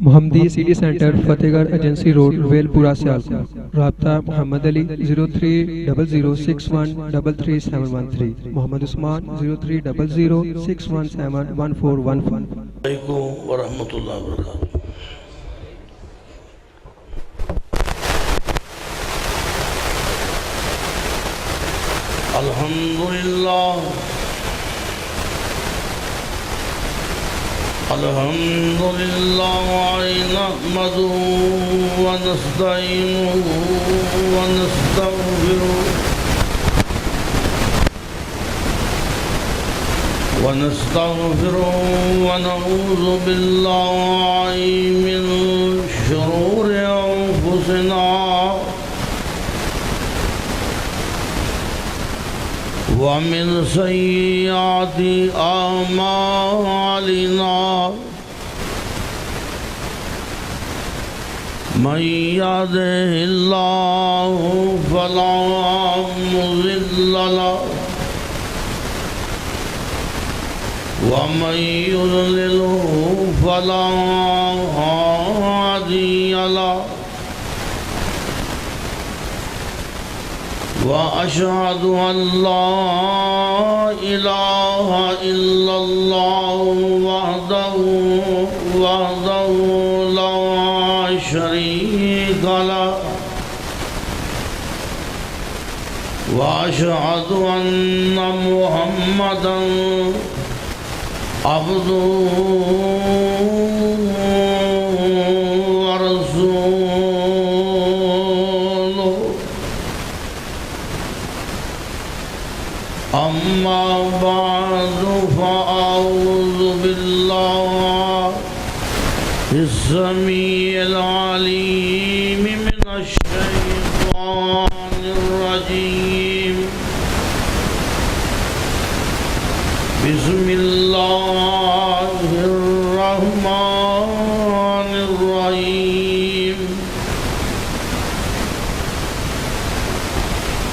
محمدی city centre فتح گڑھ agency road well پورہ سیالکوٹ۔ رابطہ محمد علی 0300613373، محمد عثمان 030061711415۔ علیکم ورحمۃ اللہ وبرکاتہ۔ الحمدللہ نحمده ونستعینه ونستغفره ونعوذ باللہ من شرور انفسنا ومن سیئات اعمالنا، من يهده الله فلا مضل له ومن يضلله فلا هادي له، وأشهد أن لا إله إلا الله وحده لا شريك له، وأشهد أن محمدا عبده ورسوله، أما بعد فأعوذ بالله السميع العليم من الشيطان الرجيم. بسم الله الرحمن الرحيم.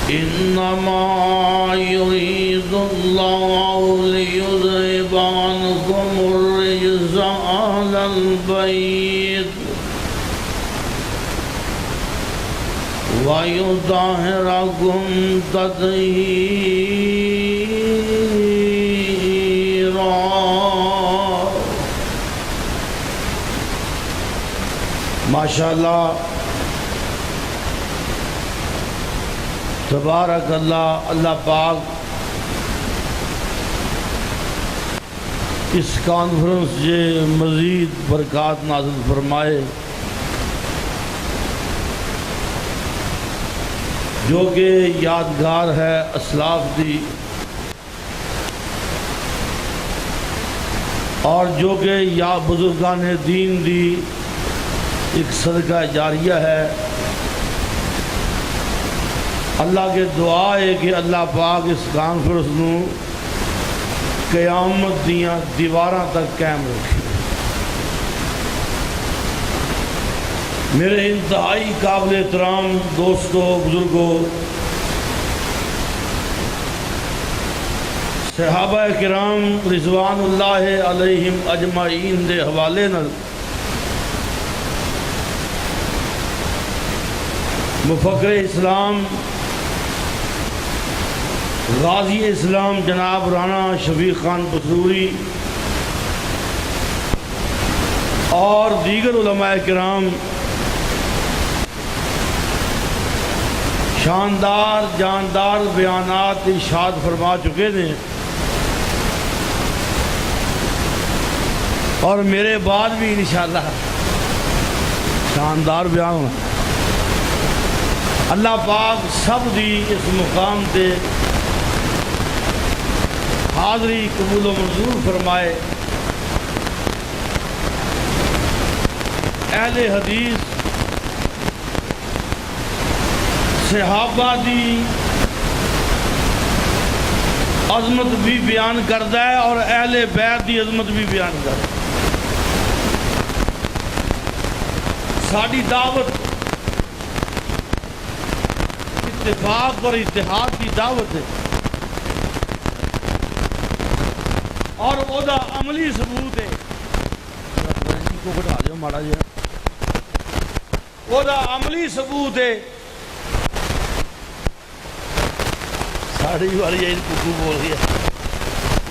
إنما يريد الله ليذهب عنكم الرجس أهل البيت ويطهركم تطهيرا. ماشاءاللہ، تبارک اللہ. اللہ پاک اس کانفرنس سے مزید برکات نازل فرمائے، جو کہ یادگار ہے اسلاف دی، اور جو کہ یا بزرگان دین دی ایک صدقہ جاریہ ہے. اللہ کے دعا ہے کہ اللہ پاک اس کانفرنس نو قیامت دیاں دیواراں تک قائم رکھے. میرے انتہائی قابل احترام دوستو، بزرگوں، صحابہ کرام رضوان اللہ علیہم اجمعین دے حوالے نال مفکر اسلام غازی اسلام جناب رانا شفیق خان پسروری اور دیگر علماء کرام شاندار جاندار بیانات ارشاد فرما چکے ہیں، اور میرے بعد بھی انشاءاللہ شاندار بیان ہونا. اللہ پاک سب دی اس مقام تے حاضری قبول و منظور فرمائے. اہل حدیث صحابہ دی عظمت بھی بیان کرتا ہے اور اہل بیت دی عظمت بھی بیان کرتا ہے. ساری دعوت اتفاق اور اتحاد کی دعوت ہے، اور وہ دا عملی ثبوت ہے. کو بٹھا دیو ماڑا جی وہ دا عملی ثبوت ہے ساڑی والی جائے ککو بول گیا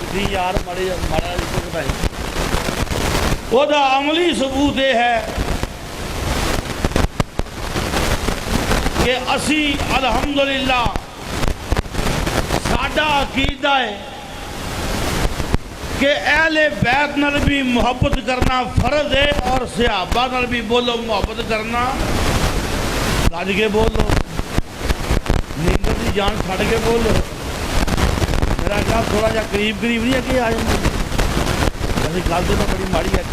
تھی یار ماڑا جی کو بٹھائی وہ دا عملی ثبوت یہ ہے کہ اسی الحمدللہ ساڈا عقیدہ ہے کہ اہل بیت نال بھی محبت کرنا فرض ہے اور صحابہ نال بھی بولو محبت کرنا گج کے بولو نیندر کی جان چھڑ کے بولو میرا خیال تھوڑا جا قریب نہیں ہے کہ آ جاؤ ویسے گل تو بڑی ماڑی ہے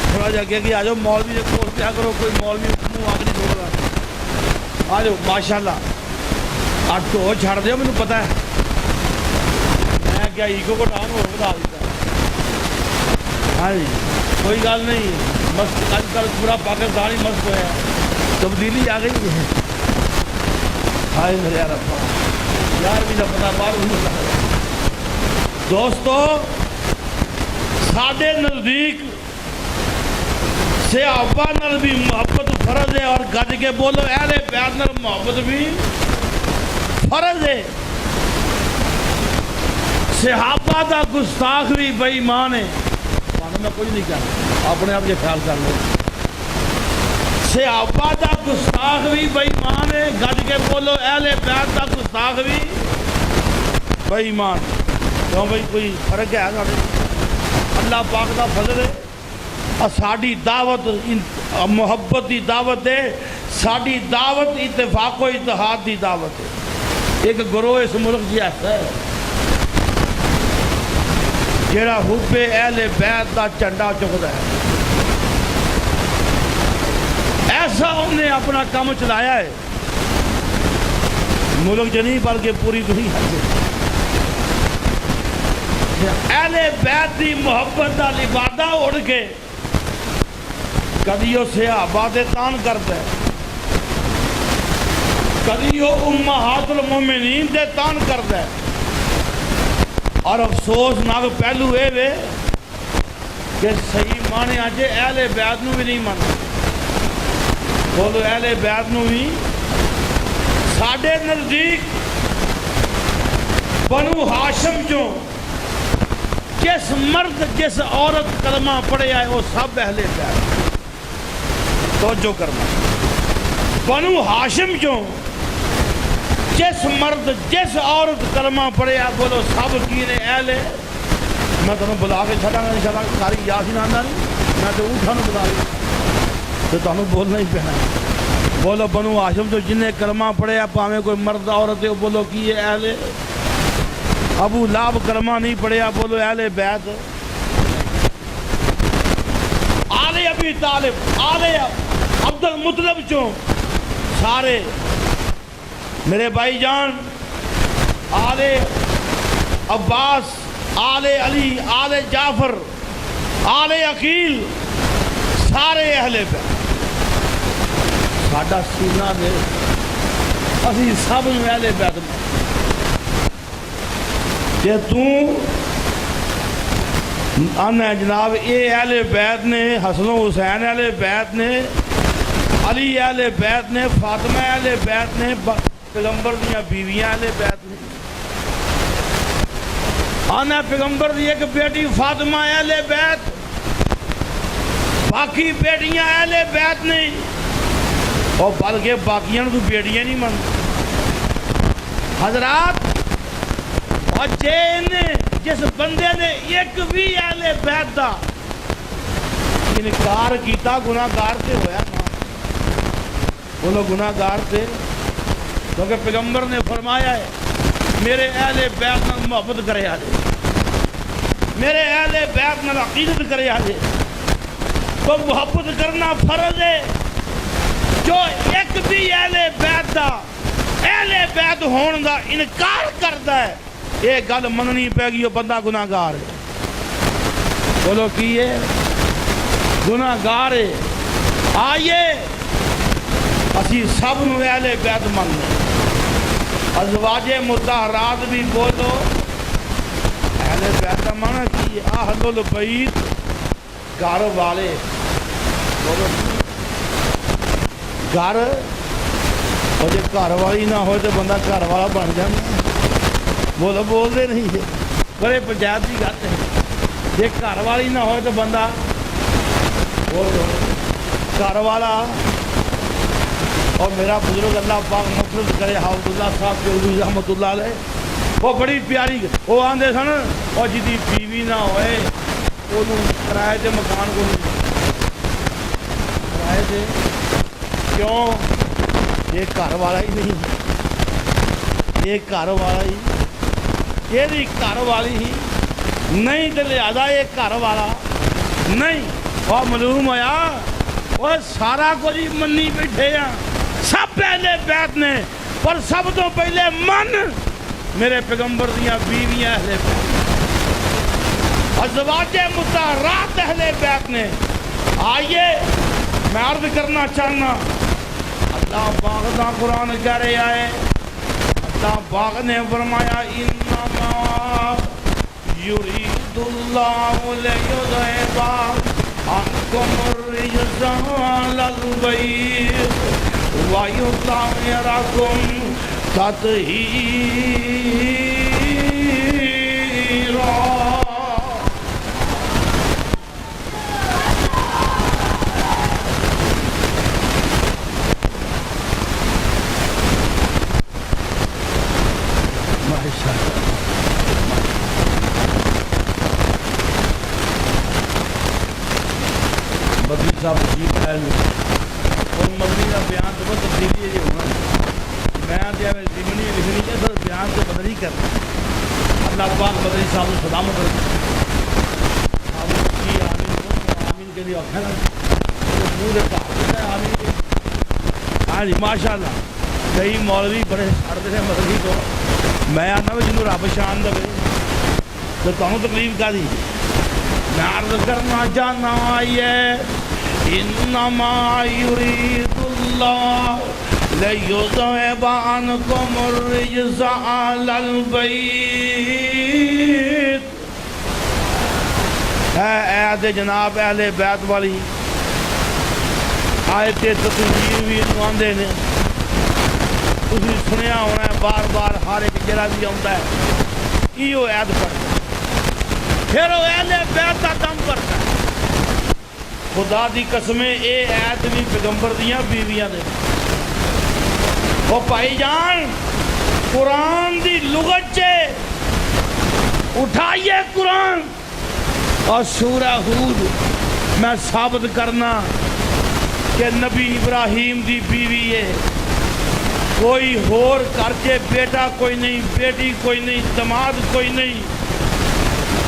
تھوڑا جا کہ آ جاؤ مولوی کے کول پیا کرو کوئی مولوی منہ آگ نہیں چھوڑ آ جاؤ ماشاء اللہ اٹھ تو چھڑ دیو مجھے پتہ ہے میں کیا ایگو کو ڈاؤن ہو بتا دیتا ہاں جی کوئی گل نہیں مست اج کل پورا پاکستان ہی مست ہوا ہے تبدیلی آ گئی ہے ہائے میرے ربا یار بھی پتا باہر دوستو ساڈے نزدیک صحابہ نال بھی محبت فرض ہے اور گج کے بولو اہل بیت نال محبت بھی فرض ہے صحابہ دا گستاخ بھی بے ایمان ہے میں کچھ نہیں کہنا اپنے آپ یہ خیال کر لو صحابہ دا گستاخ بھی بے ایمان ہے گج کے بولو اہل بیت دا گستاخ بھی بے ایمان کیوں بھائی کوئی فرق ہے اللہ پاک دا فضل ہے ساڈی دعوت محبت دی دعوت ہے ساڈی دعوت اتفاق و اتحاد دی دعوت ہے ایک گروہ اس ملک کی ایسا ہے جیڑا حب اہل بیت دا جھنڈا چکتا ہے ایسا انہیں اپنا کام چلایا ہے ملک نہیں بلکہ پوری دنیا سے اہل بیت دی محبت دا لبادہ اڑ کے کدی وہ صحابہ دے تان کرتا ہے کدی وہ امہات المومنین دے تان کرتا ہے اور افسوس ناک پہلو اے وے کہ صحیح مانے آجے اہل بیت نو بھی نہیں مانتا بولو اہل بیت نو بھی ساڑھے نزدیک بنو ہاشم جو جس مرد جس عورت کلمہ پڑھے آئے وہ سب اہل بیت توجہ کرنا بنو ہاشم جو جس مرد جس عورت کلمہ پڑھے آئے بولو سب کی نے اہل میں تمہیں بلا کے چھڑا گا انشاءاللہ ساری یاسین آندہ نہیں میں تو اٹھا نو بلا گا تو تمہیں بولنا ہی پہنا ہے بولو بنو ہاشم جو جنہیں کلمہ پڑھے آئے پاہمیں کوئی مرد عورت ہے بولو کی ہے اہل ابو لاب کلمہ نہیں پڑھے آئے بولو اہل بیت آل ابی طالب آل عبد المطلب جو سارے میرے بھائی جان آل عباس آل علی آل جعفر آل عقیل سارے اہل بیت ساڈا سینہ دے اسی سب نو اہل بیت کہ تو آنا جناب اے اہل بیت نے حسن و حسین اہل بیت نے علی اہل بیت نے فاطمہ اہل بیت نے پیغمبر دیاں بیویاں اہل بیت نے آنا پیغمبر دی ایک بیٹی فاطمہ اہل بیت باقی بیٹیاں اہل بیت نے اور بلکہ باقیاں تو بیٹیاں نہیں مانتے حضرات اور جس بندے نے ایک بھی اہل بیت دا انکار کیتا گناہگار سے ہویا نا بولو گناہگار سے کیونکہ پیغمبر نے فرمایا ہے میرے اہل بیت نال محبت کرے آجے میرے اہل بیت نال عقیدت کرے آجے تو محبت کرنا فرض ہے جو ایک بھی اہل بیت دا اہل بیت ہون دا انکار کرتا ہے یہ گل مننی پے گی وہ بندہ گناہگار ہے بولو کی ہے گناہگار ہے آئیے اسی سب نو اہل بیت مننے ازواج مطہرات بھی بولو اہل بیت کا معنی کی اہل البیت گھر والے بولو گھر اور جی گھر والی نہ ہو تو بندہ گھر والا بن جانا بولو بولتے نہیں جی بڑے پنچایت کی گل ہے جی گھر والی نہ ہو تو بندہ بولو گھر والا اور میرا بزرگ اللہ پاک مفرد کرے حافظ اللہ صاحب چودھری رحمت اللہ علیہ وہ بڑی پیاری وہ آدھے سن اور جی بیوی نہ ہوئے وہ کرائے تے مکان کو نہیں کرائے تے کیوں یہ گھر والا ہی نہیں یہ گھر والا ہی یہ گھر والی ہی نہیں تو لہذا یہ گھر والا نہیں اور معلوم ہوا وہ سارا کچھ ہی منی بیٹھے ہیں سب پہلے بیت نے پر سب تو پہلے من میرے پیغمبر دیاں بیویاں اہل بیت ازواج مطہرات اہل بیت نے آئیے میں عرض کرنا چاہنا اللہ پاک دا قرآن کہہ رہے آئے اللہ پاک نے فرمایا انما یرید اللہ لیذہب عنکم الرجس اہل البیت وَيُطَهِّرَكُمْ تَطْهِيرًا بدری صاحب جی پہلو اور مدنی کا بیان تو بہت تبدیلی ہے ہونا میں دیا میں زمینی لکھنی ہے سر بیان تو بدل ہی کرنا اللہ پاک بدری صاحب کو سلامت کرنا آمین کے لیے اکھا لگا تو منہ دیتا ہے آمین کے ہاں جی ماشاء اللہ کئی مولوی بڑے سڑتے ہیں مدنی تو میں آنا بھی جنہوں رب شان دے تو تمہیں تکلیف کا دی میں عرض کرنا چاہنا آئیے انما یرید اللہ لیذہب عنکم الرجس اہل البیت ہے عہد جناب اہل بیت والی آیت تطہیر بھی آندے نے تسی سنیا ہونا ہے بار بار ہر ایک جرا بھی آتا ہے ایو عہد پڑھتا پھر وہ اہل بیت کا دم کرتا ہے خدا دی قسمیں اے عہد بھی پیغمبر دیاں بیویاں دے وہ بھائی جان قرآن دی لغت چے اٹھائیے قرآن اور سورہ ہود میں ثابت کرنا کہ نبی ابراہیم دی بیوی ہے کوئی ہور کر کے بیٹا کوئی نہیں بیٹی کوئی نہیں دماد کوئی نہیں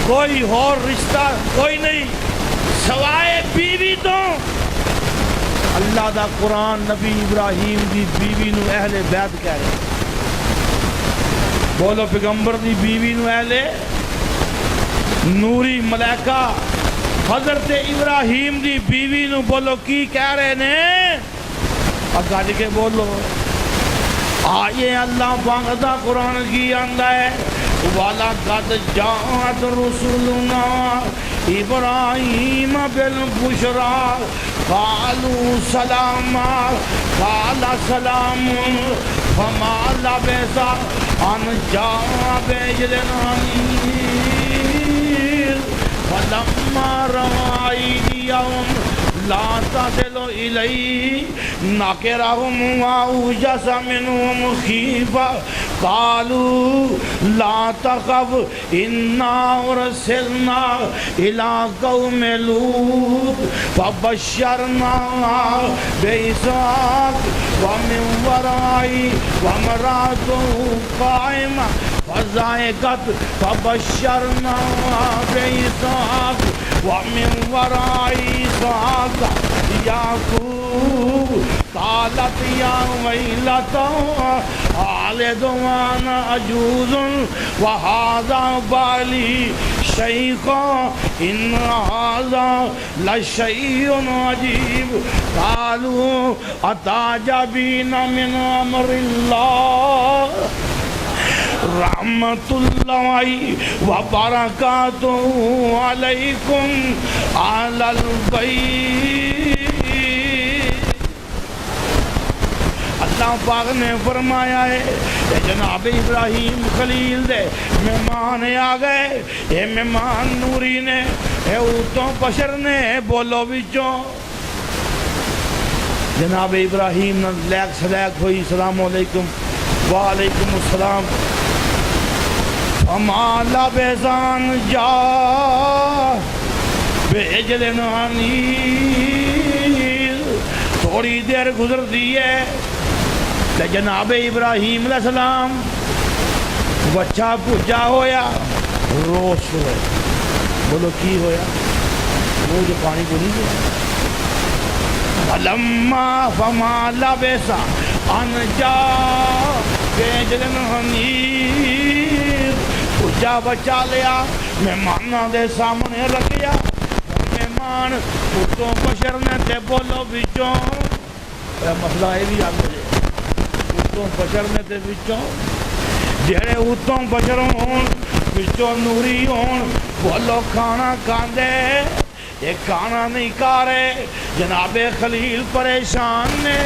کوئی اور رشتہ کوئی نہیں سوائے بیوی تو اللہ دا قرآن نبی ابراہیم دی بیوی نو اہل بیت کہہ رہے بولو پیغمبر دی بیوی نو اہل نوری ملائکہ حضرت ابراہیم دی بیوی نو بولو کی کہہ رہے نے اگاڑ کے بولو آئیے اللہ پاک دا قرآن کی آندہ ہے وَلَقَدْ جَاءَتْ رُسُلُنَا إِبْرَاهِيمَ بِالْبُشْرَى قَالُوا سَلَامًا قَالَ سَلَامٌ فَمَا لَبِثَ أَنْ جَاءَ بِعِجْلٍ حَنِيذٍ فَلَمَّا رَأَى أَيْدِيَهُمْ لا تصل إليه نكرهم وأوجس منهم خيفة قالوا لا تخف إنا أرسلنا إلى قوم لوط فبشرناها بإسحاق ومن ورائه وامرأته قائمة فضحكت فبشرناها بإسحاق ومن وراء إسحاق يعقوب قالت يا ويلتى ألد وأنا عجوز وهذا بالي شيخا إن هذا لشيء عجيب قالوا أتعجبين من أمر الله رحمت اللہ و برکاتہ علیکم آل البیت۔ اللہ پاک نے فرمایا ہے کہ جناب ابراہیم خلیل دے مہمان آ گئے، اے مہمان نوری نے، اے اوتوں بشر نے، بولو بچوں جناب ابراہیم نے لیک سلیک ہوئی، السلام علیکم وعلیکم السلام۔ فما لبثان جا بعجل حنیذ، تھوڑی دیر گزر دی ہے کہ جناب ابراہیم علیہ السلام بچہ پوجا ہویا، روش ہوئے، بولو کی ہویا، وہ جو پانی کو نہیں گیا۔ فلما فما لبث ان جاء بعجل حنیذ، پوجا بچہ لیا، مہمانوں دے سامنے رکھیا، مہمان اتوں بشر نے تے بولو بچوں، مسئلہ یہ بھی آگے جائے، اتوں بشر نے تے بچوں، جہڑے اتوں بشر ہون بچوں نوری ہون، بولو کھانا کھاندے، یہ کھانا نہیں کھا رہے، جناب خلیل پریشان نے۔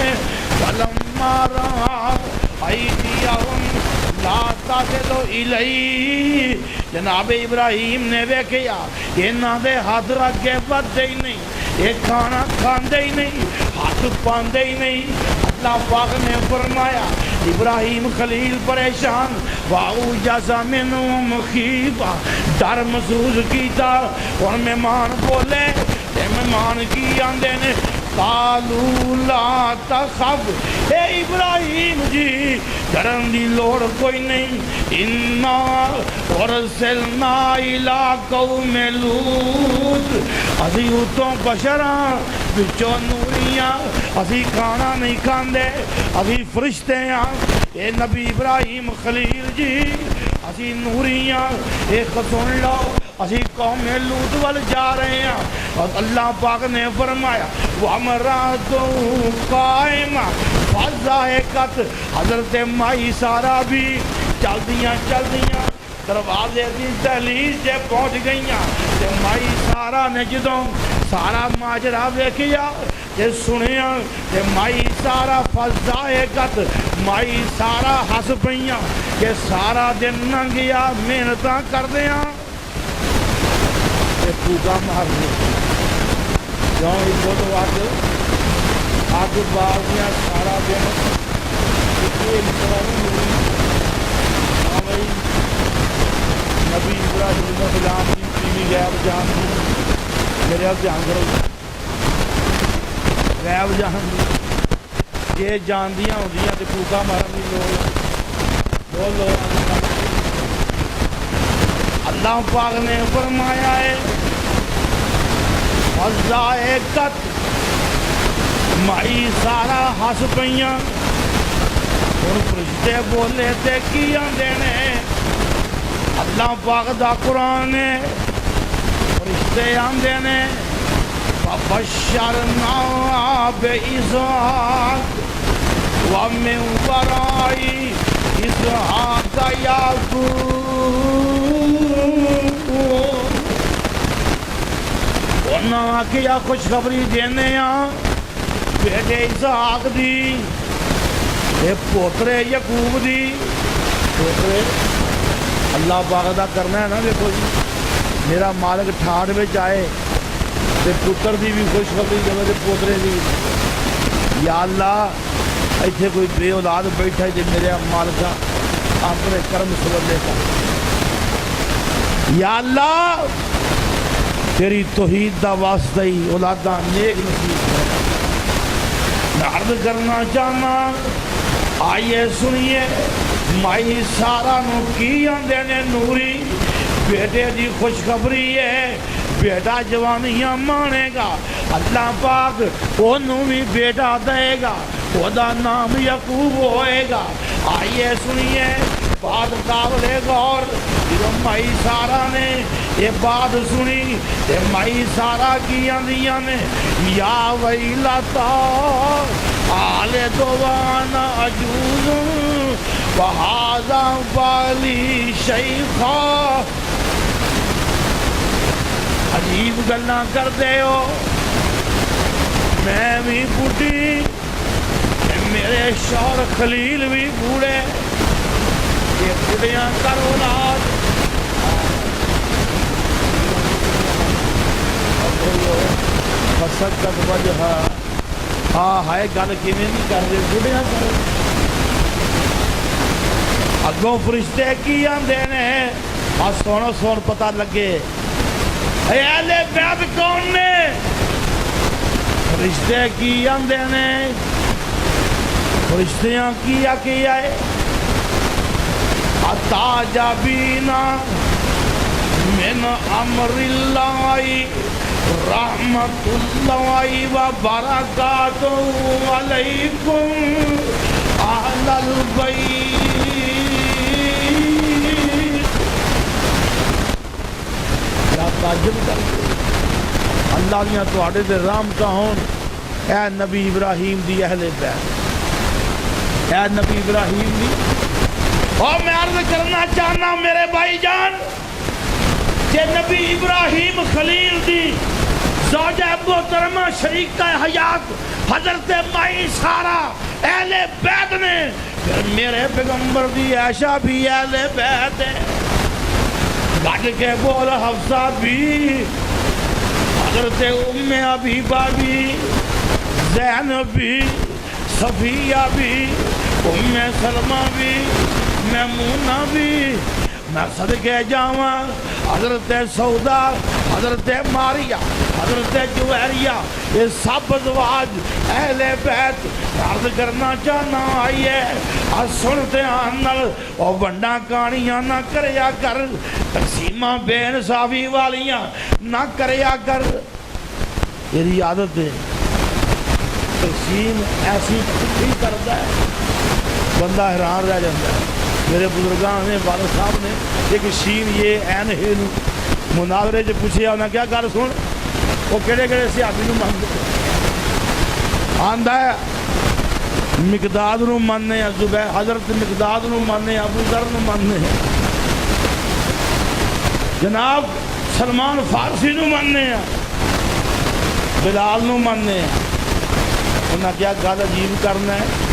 فلما رأى أيديهم لا تصل إليه، جناب ابراہیم نے ویکھیا انہاں دے ہاتھ اگے ودھے ہی نہیں، یہ کھانا کھاندے ہی نہیں، ہاتھ پاندے ہی نہیں۔ اللہ پاک نے فرمایا ابراہیم خلیل پریشان، وَأَوْجَسَ مِنْهُمْ خِیفَةً، ڈر محسوس کیتا، اور مہمان بولے، مہمان کی آندے نے، قَالُوا لَا تَخَفْ، اے ابراہیم جی ڈرن دی لوڑ کوئی نہیں، اِنَّا أُرْسِلْنَا إِلَىٰ قَوْمِ لُوط، اسی اتوں بشراں بچوں نوریاں، اسی کھانا نہیں کھاندے، اسی فرشتے ہیں، اے نبی ابراہیم خلیل جی اسی نوریاں، ایک سن لو اسی قوم لوط وال جا رہے ہیں۔ اور اللہ پاک نے فرمایا وَامْرَأَتُهُ قَائِمَةٌ فَضَحِكَتْ، حضرت مائی سارا بھی چل دیاں دروازے دی دہلیز سے پہنچ گئیاں، تے مائی سارا نے جدوں سارا ماجرا ویکھیا تے سنیا، تے مائی سارا فضاحکت، مائی سارا ہس پئیاں کہ سارا دن ننگیا محنتاں کردیاں تے پوگا مار دیا، جاؤ بولو اگ بال دیا سارا دن نبی ابراہیم غلام کی بیوی غیب جان دی، میرے اب دھیان کرو، غیب جان دی، یہ جان دیاں ہوندیاں تے پھوکا مارن دی لوڑ، بولو اللہ پاک نے فرمایا ہے فضائقت، مائی سارا ہس پئیاں، اور فرشتے بولے تے کی آندے نے، اللہ پاک دا قرآن ہے، فرشتے آندے نے فَبَشَّرْنَاهَا بِإِسْحَاقَ وَمِن وَرَاءِ إِسْحَاقَ يَعْقُوبَ، انہاں کیا خوشخبری دینے ہاں بیٹے اسحاق دی، اے پوترے یعقوب دی، پوترے اللہ پاک دا کرنا ہے نا۔ دیکھو جی میرا مالک ٹھاڑ وچ آئے تے پتر دی بھی خوشخبری دے تے پوترے دی، یا اللہ ایتھے کوئی بے اولاد بیٹھا ہے جے میرے مالکا اپنے کرم سبلے کا، یا اللہ تیری توحید دا واسطہ ہی اولاداں نیک نصیب کر۔ میں عرض کرنا چاہنا، آئیے سنیے مائی سارا نو کی آندے نے نوری، بیٹے دی خوشخبری ہے، بیٹا جوانیاں مانے گا، اللہ پاک انہوں بھی بیٹا دے گا، خدا نام یعقوب ہوئے گا۔ آئیے سنیے بات قابل غور، جب مائی سارا نے یہ بات سنی تے مائی سارا کی آندیاں نے یا ویلتا آل دوانا عجوز وہذا والی شیخا عجیب گلاں کر دے ہو میں بھی بوڑھی میرے شوہر خلیل بھی بوڑھے یہ بوڑھیاں کر اولاد فسکت وجہ ہائے گل کیویں نہیں کر رہے بوڑھیاں کرو اگوں فرشتے کی آندے نے سونو سون پتہ لگے اے اہل بیت کون نے فرشتے کی آندے نے فرشتیاں کیا ہے عطا جابینا من امر اللہ رحمت اللہ وبرکاتہ علیکم اہل البیت کیا تعجب کر اللہ دیاں تواڈے تے رحمتاں ہون اے نبی ابراہیم دی اہل بیت اے نبی ابراہیم دی اور میں عرض کرنا چاہنا میرے بھائی جان کہ نبی ابراہیم خلیل دی زوجہ محترمہ شریکہ حیات حضرت مائی سارہ اہل بیت نے پھر میرے پیغمبر دی عائشہ بھی اہل بیت ہے گھٹ کے بول حفصہ بھی حضرت ام حبیبہ بھی زینب بھی صفیہ بھی ام سلمہ بھی میمونہ بھی میں صدقے جاواں حضرت سودا حضرت ماریہ حضرت جویریہ یہ سب ازواج اہل بیت عرض کرنا چاہنا آئیے سنتے آنل اور بندہ کہانیاں نہ کریا کر تقسیمہ بے انصافی والیاں نہ کریا کر یہ عادت ہے تقسیم ایسی کٹھی کرتا ہے بندہ حیران رہ جاتا ہے میرے بزرگان نے والد صاحب نے ایک شین یہ این ہے مناظرے جو پوچھے انہاں کیا کر سن وہ کہڑے کہڑے صحابی نو مانتے آندہ ہے مقداد نو ماننے ہیں زبیر حضرت مقداد نو ماننے ہیں ابو ذر نو ماننے ہیں جناب سلمان فارسی نو ماننے ہیں بلال نو ماننے ہیں انہاں کیا گل عجیب کرنا ہے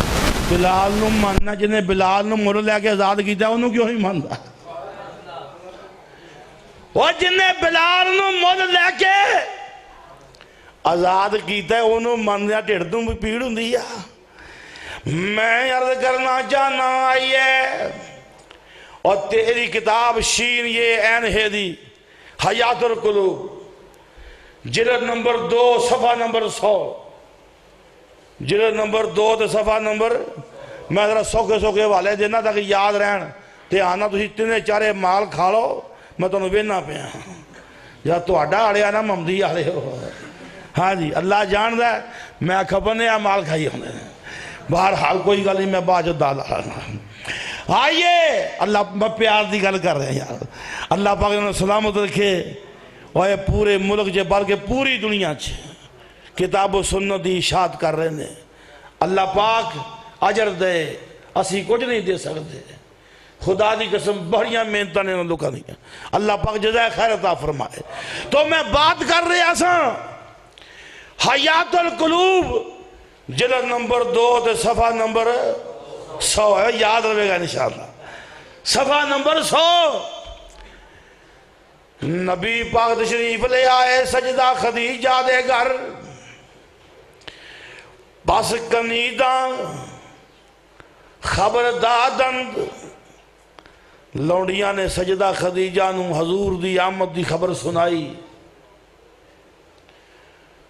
بلال نو ماننا جنہیں بلال نو مر لے کے آزاد کیتا ہے انہوں کیوں ہی مانتا وہ جنہیں بلال نو مر لے کے آزاد کیتا ہے انہوں ماننا ٹھڑتوں بھی پیڑ ہوں دیا میں عرض کرنا چاہنا آئیے اور تیری کتاب شین یہ این ہے دی حیات القلوب جلد نمبر 2 صفحہ نمبر 100 جلد نمبر 2 تے صفحہ نمبر میں ذرا سوکے والے دینا تاکہ یاد رہن تے آنا تسی اتنے چارے مال کھا لو میں تو نوینا پہ یا تو اڈا آڑے آنا ممدی آڑے ہو ہاں جی اللہ جان دا ہے میں کھپنے یا مال کھائی ہونے بہرحال کوئی گل نہیں میں باجو دادا آئیے اللہ پیار دی گل کر رہے ہیں یار اللہ پاک نے سلامت رکھے اور یہ پورے ملک جے بلکہ پوری دنیا چھے کتاب و سنت دی اشاعت کر رہے ہیں اللہ پاک اجر دے اسی کچھ نہیں دے سکتے خدا دی قسم بڑیاں محنتاں نے لوکاں دیا اللہ پاک جزائے خیر عطا فرمائے تو میں بات کر رہے ہیں حیات القلوب جلد نمبر 2 تے صفحہ نمبر 100 ہے یاد رہے گا انشاءاللہ صفحہ نمبر 100 نبی پاک تشریف لے آئے سجدہ خدیجہ دے گھر بس کنیداں خبر دادند لونڈیاں نے سجدہ خدیجہ نو حضور دی آمد دی خبر سنائی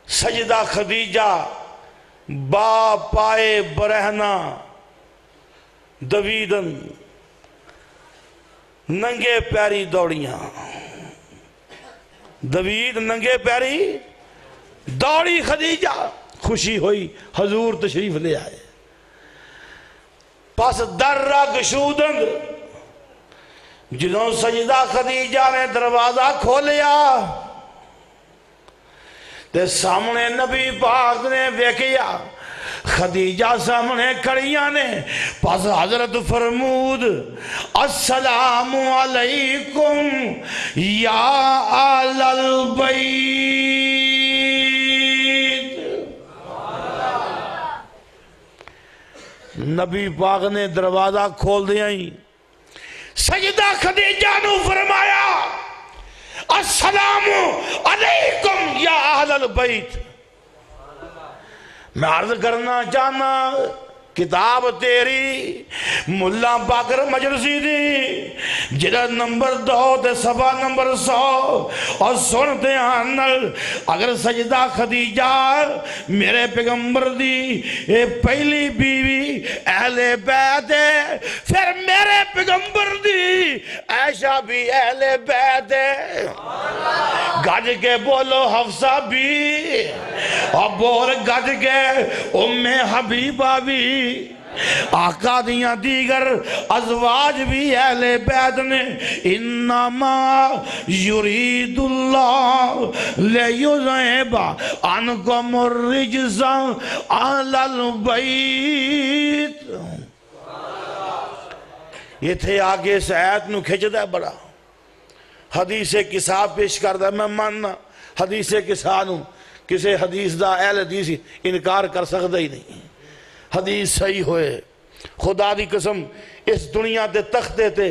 سجدہ خدیجہ با پائے برہنہ دویدن ننگے پیری دوڑیاں دوید ننگے پیری دوڑی خدیجہ خوشی ہوئی حضور تشریف لے آئے پس در را گشودند جنہوں سجدہ خدیجہ نے دروازہ کھولیا تے سامنے نبی پاک نے ویکیا خدیجہ سامنے کھڑیاں نے پس حضرت فرمود السلام علیکم یا آل البیت۔ نبی پاک نے دروازہ کھول دیا ہی سجدہ خدیجہ نو فرمایا السلام علیکم یا اہل البیت۔ میں عرض کرنا چاہنا کتاب تیری ملا باقر مجلسی دی جلد نمبر 2 تے صفحہ نمبر 100 اور سنتے آنل اگر سجدہ خدیجہ میرے پیغمبر دی پہلی بیوی اہل بیت ہے پھر میرے پیغمبر دی عائشہ بھی اہل بیت ہے۔ گج کے بولو حفصہ بھی اور بول گج کے ام حبیبہ بھی آقا دیاں دیگر ازواج بھی اہل بیت نے۔ انما یرید اللہ لیذہب عنکم الرجس اہل البیت۔ یہ تھے آگے اس آیت نو کھچدا ہے بڑا حدیث کسا پیش کردہ میں ماننا حدیث کسا نو کسے حدیث دا اہل حدیث انکار کر سکتا ہی نہیں۔ حدیث صحیح ہوئے خدا دی قسم اس دنیا دے تختے تے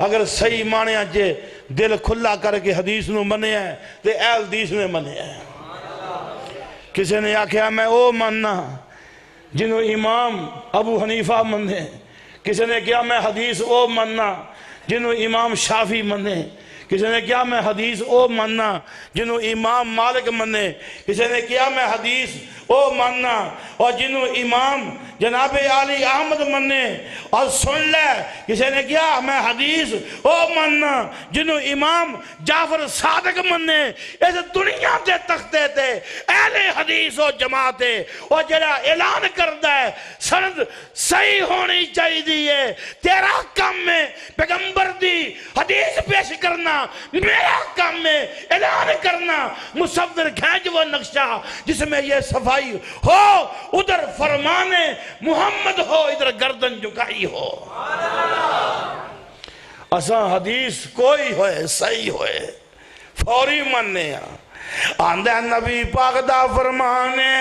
اگر صحیح مانے جے دل کھلا کر کے حدیث نو منے ہیں تے اہل حدیث نے منے ہیں۔ کسی نے آکھیا میں او ماننا جنہوں امام ابو حنیفہ منے، کسی نے کیا میں حدیث او ماننا جنہوں امام شافی منے، کسی نے کیا میں حدیث او ماننا جنہوں امام مالک منے، کسی نے کیا میں حدیث او ماننا اور جنہوں امام جناب علی احمد منے، اور سن لے کسی نے کیا میں حدیث او ماننا جنہوں امام جعفر صادق منے۔ اس دنیا دے تختے تے اہل حدیث و جماعتے اور جڑا اعلان کردہ ہے سند صحیح ہونی چاہیے۔ تیرا کام میں پیغمبر دی حدیث پیش کرنا، میرا کام میں اعلان کرنا مصور کھینچ وہ نقشہ جس میں یہ صفائی ہو، ادھر فرمان محمد ہو ادھر گردن جھکائی ہو۔ اساں حدیث کوئی ہوئے صحیح ہوئے فوری مننے آندہ نبی پاک دا فرمانے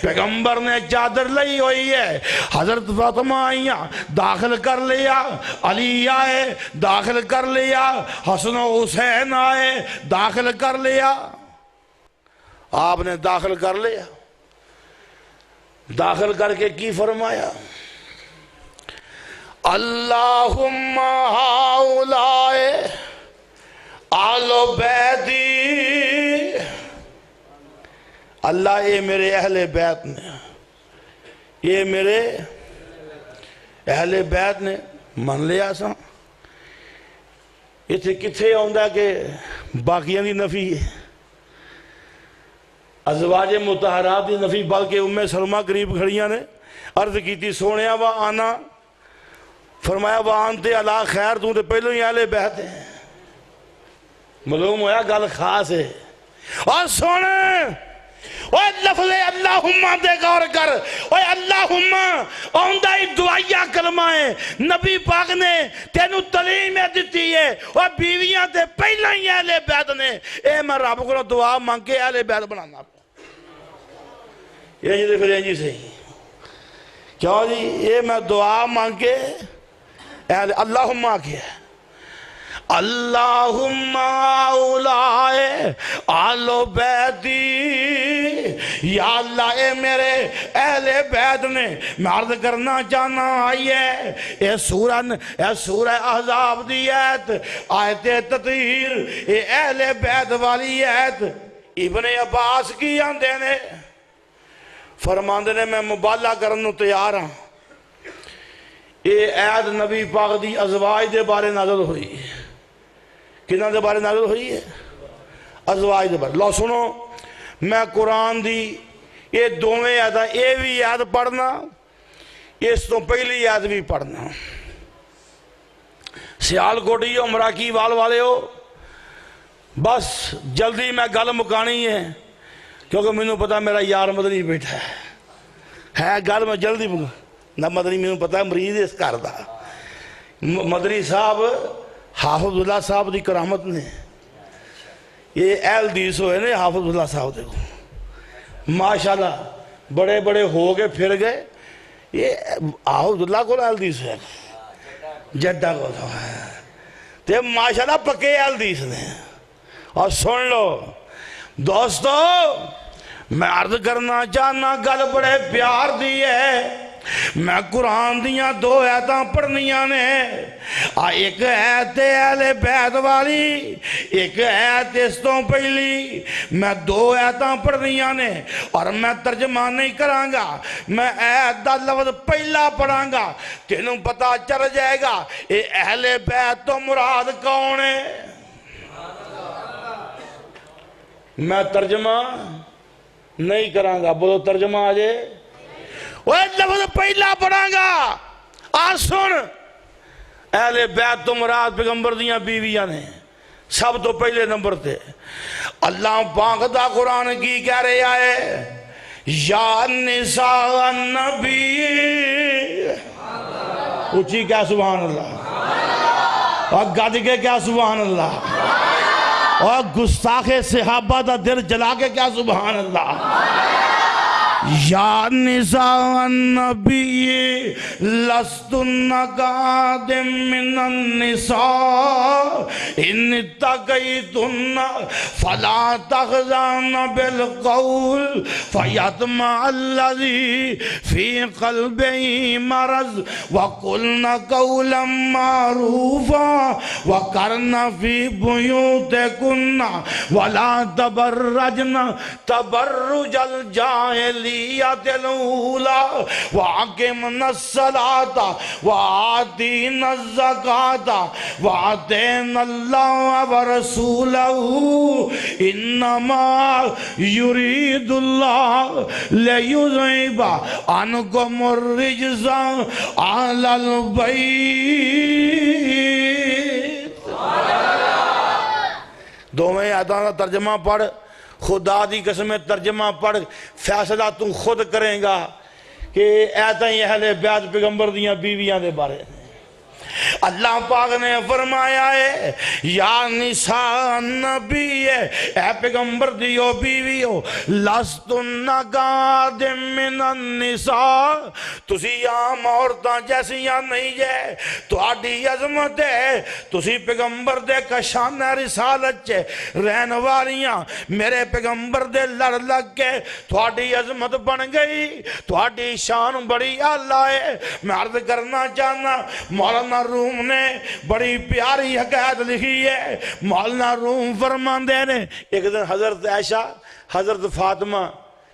پیغمبر نے چادر لئی ہوئی ہے، حضرت فاطمہ آئیاں داخل کر لیا، علی آئے داخل کر لیا، حسن و حسین آئے داخل کر لیا۔ آپ نے داخل کر لیا، داخل کر کے کی فرمایا اللہم ہاؤلائے آل بیتی، اللہ یہ میرے اہل بیت نے، یہ میرے اہل بیت نے من لیا سا۔ یہ تھے کتھے ہوندہ کہ باقیاں دی نفی ہے، ازواج مطہرات دی نفی، بلکہ ام سلمہ قریب کھڑیاں نے عرض کی تھی سونیا و آنا، فرمایا وہ آنتے اللہ خیر تو تے پہلو ہی اہل بیت ہیں، معلوم ہویا گل خاص ہے۔ اور سونے اوہ لفظ اللہم دے غور کر، اوہ اللہم آندہ ہی دعائیہ کلمہ ہے، نبی پاک نے تینو تعلیم دیتی ہے، اور بیویاں تے پہلے ہی اہل بیت نے۔ اے میں رب کو دعا مانگ کے اہل بیت بنانا یہ جی پھر جی صحیح کیوں جی یہ میں دعا مانگ کے اللہم آکے اللہم اولائے آل بیتی، یا اللہ اے میرے اہل بیت نے۔ میں عرض کرنا چاہنا آئیے اے سورہ احزاب دی آیت، آیت تطہیر، اے اہل بیت والی آیت ابن عباس کی آندے نے فرماندے نے میں مبالغہ کرنو تیار ہاں۔ یہ آیت نبی پاک دی ازواج دے بارے نازل ہوئی، کنہ دے بارے نازل ہوئی ہے؟ ازواج دے بارے۔ لو سنو میں قرآن دی یہ دوویں آیت یہ بھی آیت پڑھنا، اس تو پہلی آیت بھی پڑھنا۔ سیال کوٹی ہو مراکی وال والے ہو بس جلدی میں گل مکانی ہے کیونکہ میں نے پتا میرا یار مدنی بیٹھا ہے گل میں جلدی نہ مدنی میں پتا مریض اس گھر دا مدنی صاحب حافظ اللہ صاحب دی کرامت نے یہ اہل حدیث ہوئے نے حافظ اللہ صاحب دیکھو ماشاءاللہ بڑے بڑے ہو گئے پھر گئے یہ حافظ اللہ کو اہل حدیث ہے جدہ کو تو ماشاءاللہ پکے اہل حدیث نے اور سن لو دوستو میں عرض کرنا چاہنا گل بڑے پیار دی ہے میں قرآن دیاں دو آیتاں پڑھنیاں نے ایک آیت اہل بیت والی ایک آیت اس تو پہلی میں دو آیتاں پڑھنیاں نے اور میں ترجمہ نہیں کرانگا میں آیت دا لفظ پہلا پڑھانگا تینوں پتہ چل جائے گا اے اہل بیت تو مراد کون ہے میں ترجمہ نہیں کرانگا بولو ترجمہ آجے وہ لفظ پہلا پڑھاں گا اور سن اہل بیت تو مراد پیغمبر دیاں بیویاں نے سب تو پہلے نمبر تھے اللہ پاک دا قرآن کی کہہ رہے آئے یا نساء النبی اچھی کیا سبحان اللہ اور گج کے کیا سبحان اللہ اور گستاخ صحابہ دا دل جلا کے کیا سبحان اللہ یا نساء النبی لستن کادم من النساء ان اتقیتن فلا تخزان بالقول فیطمع الذی فی قلبه مرض وقلن قولا معروفا وقرن فی بیوتکن ولا تبرجن تبرج الجاہلی الأولى وأقمنا الصلاة وآتينا الزكاة وأطعنا الله ورسوله إنما يريد الله ليذهب عنكم الرجس أهل البيت دو میں آیتوں کا ترجمہ پڑھ خدا دی قسم ترجمہ پڑھ فیصلہ تم خود کریں گا کہ ایتاں اہل بیت پیغمبر دیاں بیویاں دے بارے اللہ پاک نے فرمایا ہے یا نساء النبی اے پیغمبر دیو بیویو لستن کادم من النساء تسی عام عورتاں جیسیاں نہیں جے تو آڈی عظمت ہے تسی پیغمبر دے کشان رسالت چے رہن والیاں میرے پیغمبر دے لڑ لگ کے تو آڈی عظمت بن گئی تو آڈی شان بڑی اللہ ہے میں عرض کرنا چاہنا مولانا روم نے بڑی پیاری حکایت لکھی ہے مولانا روم فرماندے نے ایک دن حضرت عائشہ حضرت فاطمہ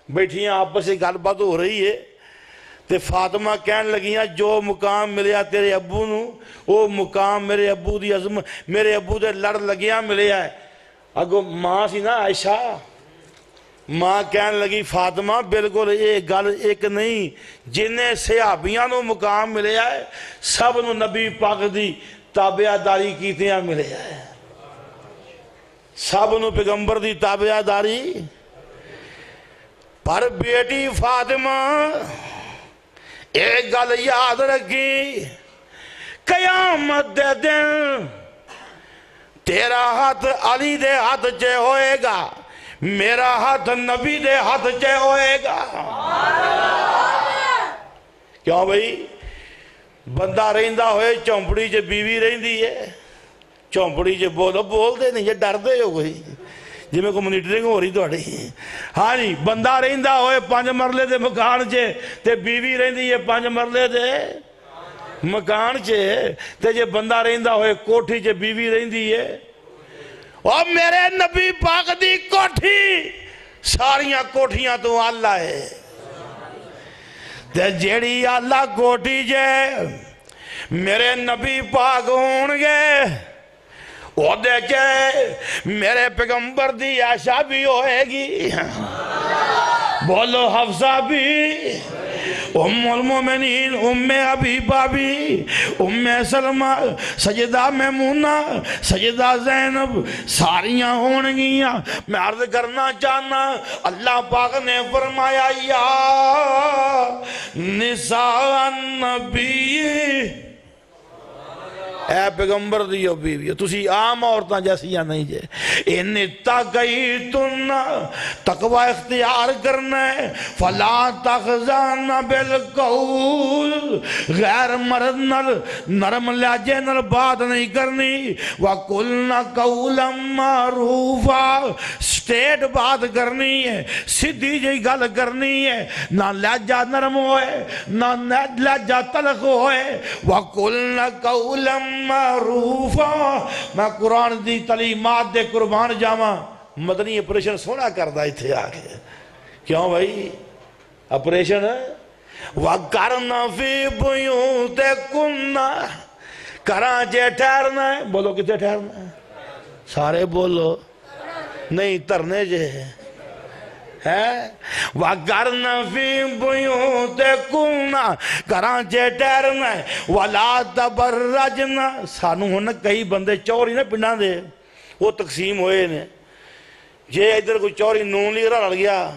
بیٹھیاں آپس سے گل بات ہو رہی ہے تے فاطمہ کہنے لگیاں جو مقام ملیا تیرے ابو نو وہ مقام میرے ابو دی عظمت میرے ابو دے لڑ لگیاں ملیا ہے اگو ماں سی نا عائشہ ماں کہنے لگی فاطمہ بالکل یہ گل ایک نہیں جنہیں صحابیاں نو مقام ملے ہے سب نو نبی پاک دی تابعہ داری کیتیاں ملے ہے سب نو پیغمبر دی تابعہ داری پر بیٹی فاطمہ ایک گل یاد رکھی قیامت دے دن تیرا ہاتھ علی دے ہاتھ چے ہوئے گا میرا ہاتھ نبی دے ہاتھ چے ہوئے گا کیوں بھئی بندہ رہندہ ہوئے چومپڑی چے بیوی رہندی ہے چومپڑی چے بولو بول دے نہیں یہ ڈر دے ہو گئی جی میں کو منیٹرنگ ہو رہی تو اڑی ہاں جی بندہ رہندہ ہوئے 5 مرلے دے مکان چے تے بیوی رہندی ہے 5 مرلے دے مکان چے تے جے بندہ رہندہ ہوئے کوٹھی چے بیوی رہندی ہے اور میرے نبی پاک دی کوٹھی ساریاں کوٹھیاں تو اللہ ہے تے جیڑی اللہ کوٹھی جے میرے نبی پاک ہونگے وہ دے چے میرے پیغمبر دی عائشہ بھی ہوئے گی بولو حفصہ بھی ام المومنین ام حبیبہ بھی ام سلمہ سجدہ میمونہ سجدہ زینب ساریاں ہونگیاں میں عرض کرنا چاہنا اللہ پاک نے فرمایا یا نساء النبی اے پیغمبر دیو بیوی تسی عام عورتاں جیسی نہیں جے ان اتقیتن تقوی اختیار کرنا ہے فلا تخزان بالقول غیر مرد نرم لہجے نال بات نہیں کرنی وَقُلْنَا قَوْلًا مَعْرُوفًا سٹیٹ بات کرنی ہے سیدھی جی گل کرنی ہے نہ لہجہ نرم ہوئے نہ لہجہ تلخ ہوئے وَقُلْنَا قَوْلًا معروفا میں قرآن دی تعلیمات دے قربان جاواں مدنی اپریشن سونا کردہ اتھے آگے کیوں بھائی اپریشن وَقَرْنَا فِي بُيُوتِكُنَّ کراں جے ٹھہرنا ہے بولو کتے ٹھہرنا ہے سارے بولو نہیں ترنے جے وَقَرْنَ فِي بُيُوتِكُنَّ کراں جے ٹھہرنا ہے وَلَا تَبَرَّجْنَ سانو ہونا کئی بندے چوری نہ پنڈاں دے وہ تقسیم ہوئے نے جے ادھر کوئی چوری نون لی رہا لڑ گیا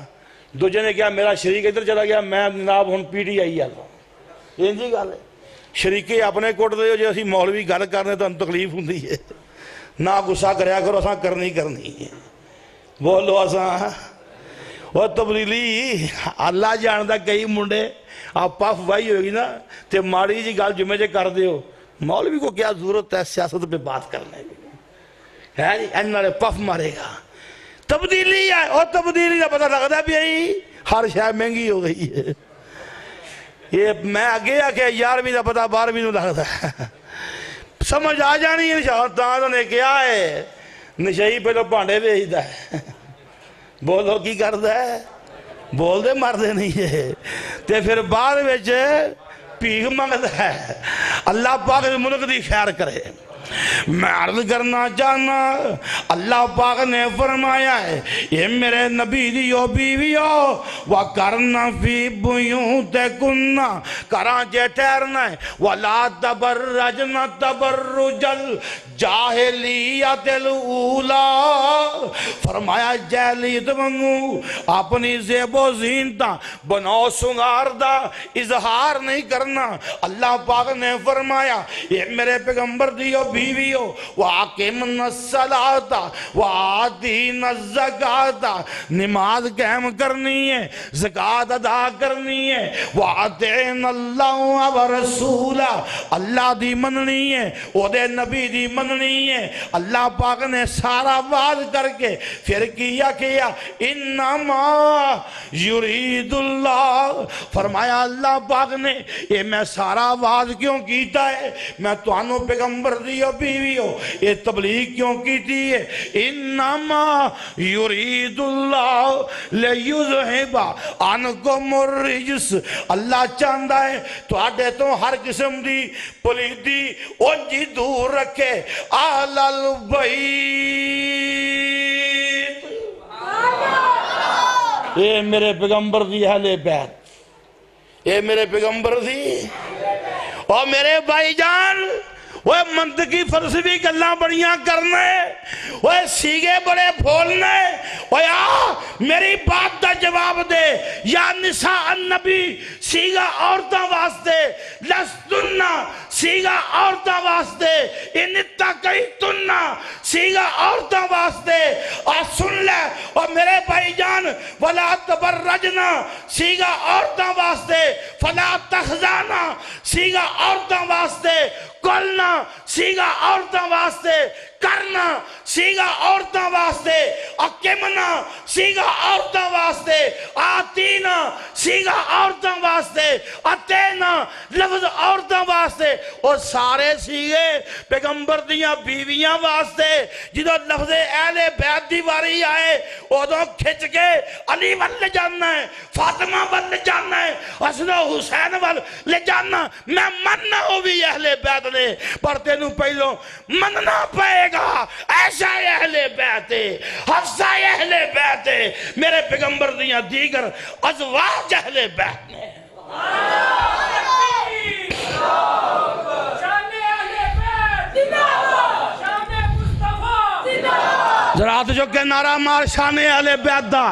دوجہ نے کیا میرا شریک ادھر چلا گیا میں جناب ہن پی ٹی آئی آتا یہ جی گل ہے شریکے اپنے کوٹ دے جو اسی مولوی گل کرنے تو ہم تکلیف ہوندی ہے نہ غصہ کریا کرو اساں کرنی ہے بولو اساں وہ تبدیلی اللہ جاندہ کئی منڈے آپ پاف وائی ہوگی نا تے ماڑی جی گال جمعے جے کر دیو مولوی کو کیا ضرورت ہے سیاست پہ بات کرنے کی ہے جی انہوں پف مارے گا تبدیلی ہے اور تبدیلی کا پتہ لگتا بھی ہے ہر شاید مہنگی ہو گئی ہے یہ میں آگے آکے 11ویں کا پتہ 12ویں نو لگتا ہے سمجھ آ جانی ہے شاہدان نے کیا ہے نشائی پہ تو پانڈے بھیجتا ہے بولو کی کرتا ہے بول دے مر دے نہیں ہے تے پھر بعد وچ پیغ مانگتا ہے اللہ پاک ملک دی خیر کرے میں عرض کرنا چاہنا اللہ پاک نے فرمایا ہے یہ میرے نبی دیو بیویو وَقَرْنَ فِي بُيُوتِكُنَّ کراں جے ٹھہرنا ہے وَلَا تَبَرَّجْنَ تَبَرُّجَ الْجَاهِلِيَّةِ الْأُولَى فرمایا جاہلیت منگو اپنی زیب و زینتاں بناو سنگار دا اظہار نہیں کرنا اللہ پاک نے فرمایا یہ میرے پیغمبر دیو بیویو وَاقِمْنَ الصَّلَاةَ وَآتِينَ الزَّكَاةَ نماز قائم کرنی ہے زکاة ادا کرنی ہے وَآتِينَ اللَّهُ وَرَسُولَهُ اللہ دی مننی ہے او دے نبی دی مننی ہے اللہ پاک نے سارا وعد کر کے پھر کیا انما یرید اللہ فرمایا اللہ پاک نے یہ میں سارا وعد کیوں کیتا ہے میں توانو پیغمبر دیو بیوی ہو یہ تبلیغ کیوں کیتی ہے انما یرید اللہ لیذہب عنکم الرجس اللہ چاہتا ہے تو آڈے تو ہر قسم دی پلیدی اونجی دور رکھے اہل البیت اے میرے پیغمبر دی اہل بیت اے میرے پیغمبر دی اور میرے بھائی جان وہ منطقی فلسفی گلاں بڑیاں کرنے وہ سیگے بڑے پھولنے وہ میری بات دا جواب دے یا نساء النبی سیگا عورتاں واسطے لستنہ سیگا عورتاں واسطے انتقیتنہ سیگا عورتاں واسطے اور سن لے اور میرے بھائی جان ولا تبرجنا سیگا عورتاں واسطے فلا تخزانا سیگا عورتاں واسطے کلنا سیگا عورتاں واسطے کرنا سیگا عورتاں واسطے اکمنا سیگا عورتاں واسطے آتینا سیگا عورتاں واسطے اتینا لفظ عورتاں واسطے اور سارے سیگے پیغمبر دیاں بیویاں واسطے جدو لفظ اہل بیت دی واری آئے ادو کھچ کے علی وال لے جانا ہے فاطمہ وال لے جانا ہے حسن و حسین وال لے جانا میں مننا ہو بھی اہل بیت لے پر تینوں پہلو مننا پائے گا ایسا اہل بیت حفظہ اہل بیت میرے پیغمبر دیاں دیگر ازواج اہل بیت نے ذرات جو کہ نعرہ مار شان اہل بیت دا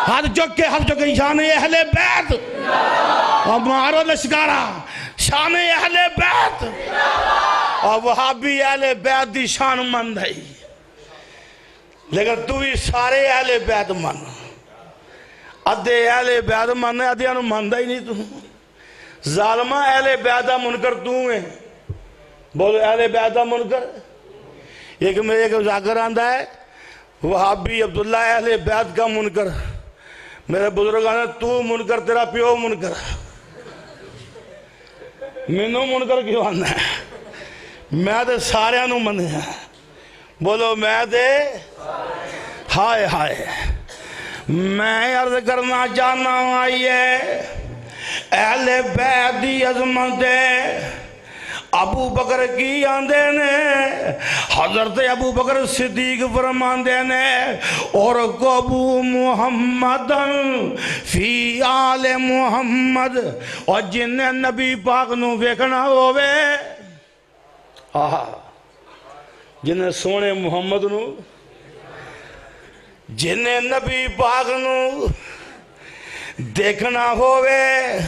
ہاتھ چک کے شان اہل بیت اور مارو لشکارا شان اہل بیت اور وہابی اہل بیت دی شان مند ہے لیکن تو بھی سارے اہل بیت من ادھے اہل بیت من ادھے انہوں مندہ ہی نہیں تو ظالمہ اہل بیت منکر تو ہیں بولو اہل بیت منکر ایک میرے ایک ذاکر آندہ ہے وہابی عبداللہ اہل بیت کا منکر میرے بزرگ آندہ تو منکر تیرا پیو منکر مینوں منکر کیوں آندہ ہے میں دے سارے انہوں مندے ہیں بولو میں دے ہائے ہائے میں عرض کرنا چاہنا ہوں آئیے اہل بیت دی عظمت ابو بکر کی آندے نے حضرت ابو بکر صدیق فرماندے نے اور قبو محمد فی آل محمد اور جنہیں نبی پاک نو ویکھنا ہوئے جنہیں سونے محمد نو جنہیں نبی پاک نو دیکھنا ہوئے